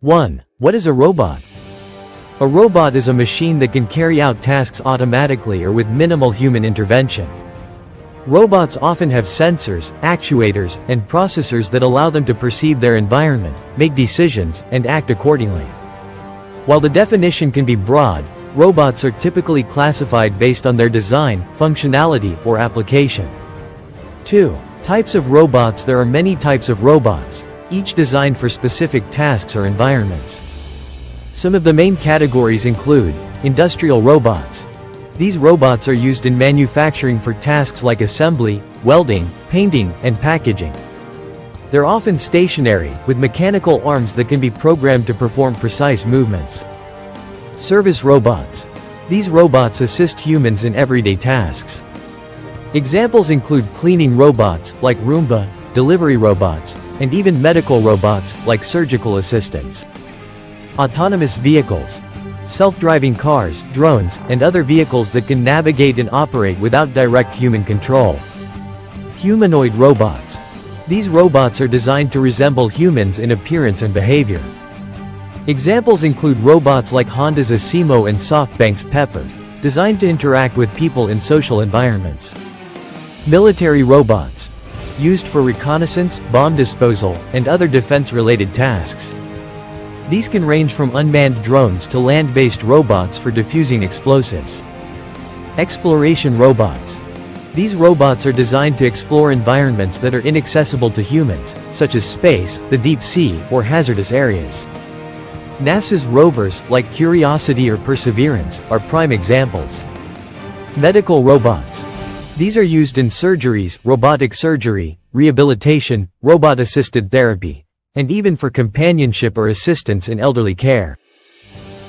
1. What is a robot? A robot is a machine that can carry out tasks automatically or with minimal human intervention. Robots often have sensors, actuators, and processors that allow them to perceive their environment, make decisions, and act accordingly. While the definition can be broad, robots are typically classified based on their design, functionality, or application. 2. Types of robots. There are many types of robots, each designed for specific tasks or environments. Some of the main categories include industrial robots. These robots are used in manufacturing for tasks like assembly, welding, painting, and packaging. They're often stationary, with mechanical arms that can be programmed to perform precise movements. Service robots. These robots assist humans in everyday tasks. Examples include cleaning robots, like Roomba, delivery robots, and even medical robots, like surgical assistants. Autonomous vehicles. Self-driving cars, drones, and other vehicles that can navigate and operate without direct human control. Humanoid robots. These robots are designed to resemble humans in appearance and behavior. Examples include robots like Honda's Asimo and SoftBank's Pepper, designed to interact with people in social environments. Military robots. Used for reconnaissance, bomb disposal, and other defense-related tasks. These can range from unmanned drones to land-based robots for defusing explosives. Exploration robots. These robots are designed to explore environments that are inaccessible to humans, such as space, the deep sea, or hazardous areas. NASA's rovers, like Curiosity or Perseverance, are prime examples. Medical robots. These are used in surgeries, robotic surgery, rehabilitation, robot-assisted therapy, and even for companionship or assistance in elderly care.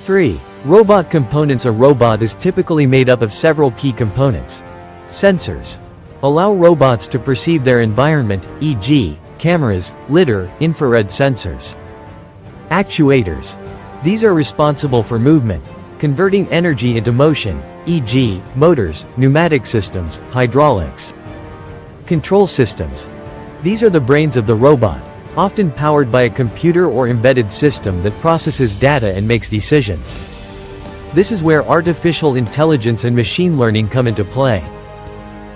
3. Robot components. A robot is typically made up of several key components. Sensors. Allow robots to perceive their environment, e.g., cameras, lidar, infrared sensors. Actuators. These are responsible for movement, converting energy into motion, e.g., motors, pneumatic systems, hydraulics. Control systems. These are the brains of the robot, often powered by a computer or embedded system that processes data and makes decisions. This is where artificial intelligence and machine learning come into play.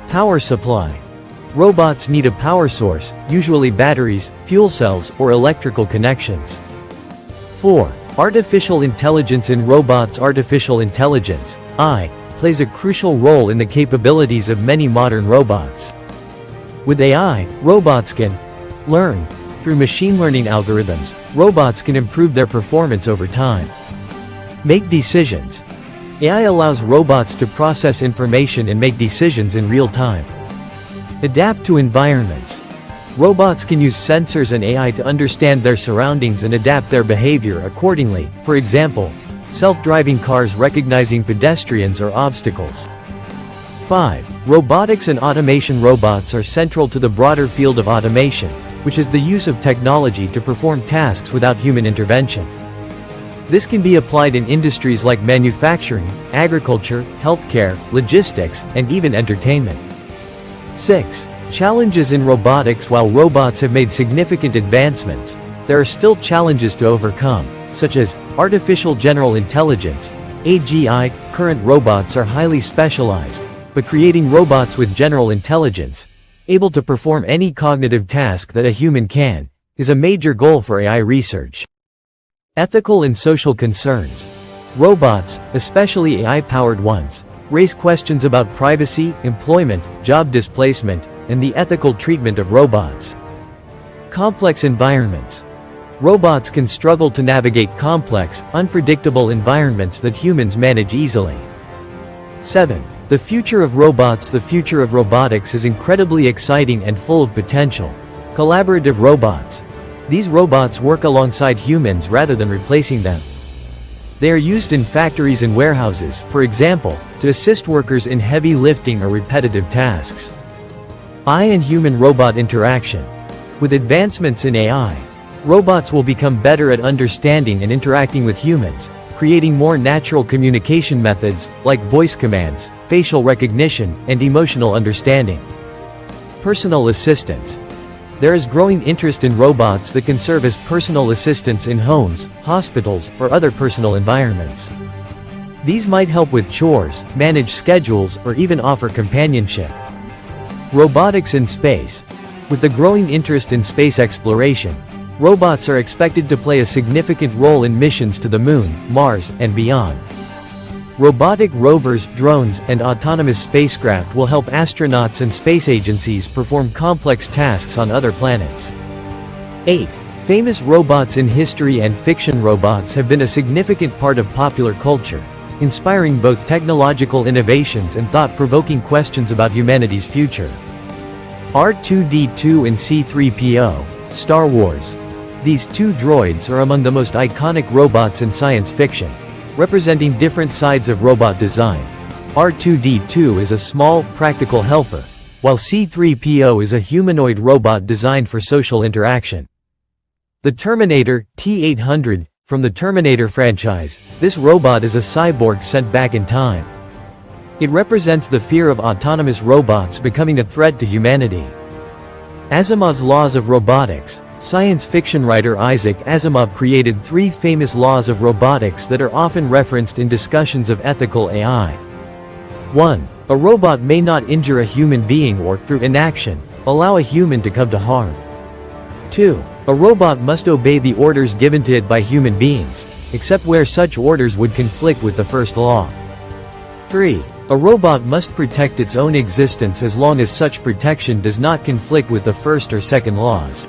Power supply. Robots need a power source, usually batteries, fuel cells, or electrical connections. 4. Artificial intelligence in robots. Artificial intelligence, AI, plays a crucial role in the capabilities of many modern robots. With AI, robots can learn. Through machine learning algorithms, robots can improve their performance over time. Make decisions. AI allows robots to process information and make decisions in real time. Adapt to environments. Robots can use sensors and AI to understand their surroundings and adapt their behavior accordingly, for example, self-driving cars recognizing pedestrians or obstacles. 5. Robotics and automation. Robots are central to the broader field of automation, which is the use of technology to perform tasks without human intervention. This can be applied in industries like manufacturing, agriculture, healthcare, logistics, and even entertainment. 6. Challenges in robotics. While robots have made significant advancements, there are still challenges to overcome, such as artificial general intelligence, AGI. Current robots are highly specialized, but creating robots with general intelligence, able to perform any cognitive task that a human can, is a major goal for AI research. Ethical and social concerns. Robots, especially AI-powered ones, raise questions about privacy, employment, job displacement, and the ethical treatment of robots. Complex environments. Robots can struggle to navigate complex, unpredictable environments that humans manage easily. 7. The future of robots. The future of robotics is incredibly exciting and full of potential. Collaborative robots. These robots work alongside humans rather than replacing them. They are used in factories and warehouses, for example, to assist workers in heavy lifting or repetitive tasks. AI and human-robot interaction. With advancements in AI, robots will become better at understanding and interacting with humans, creating more natural communication methods, like voice commands, facial recognition, and emotional understanding. Personal assistance. There is growing interest in robots that can serve as personal assistants in homes, hospitals, or other personal environments. These might help with chores, manage schedules, or even offer companionship. Robotics in space. With the growing interest in space exploration, robots are expected to play a significant role in missions to the Moon, Mars, and beyond. Robotic rovers, drones, and autonomous spacecraft will help astronauts and space agencies perform complex tasks on other planets. 8. Famous robots in history and fiction. Robots have been a significant part of popular culture, inspiring both technological innovations and thought-provoking questions about humanity's future. R2-D2 and C-3PO, Star Wars. These two droids are among the most iconic robots in science fiction, representing different sides of robot design. R2-D2 is a small, practical helper, while C-3PO is a humanoid robot designed for social interaction. The Terminator, T-800, from the Terminator franchise, this robot is a cyborg sent back in time. It represents the fear of autonomous robots becoming a threat to humanity. Asimov's laws of robotics. Science fiction writer Isaac Asimov created 3 famous laws of robotics that are often referenced in discussions of ethical AI. 1. A robot may not injure a human being or, through inaction, allow a human to come to harm. 2. A robot must obey the orders given to it by human beings, except where such orders would conflict with the first law. 3. A robot must protect its own existence as long as such protection does not conflict with the first or second laws.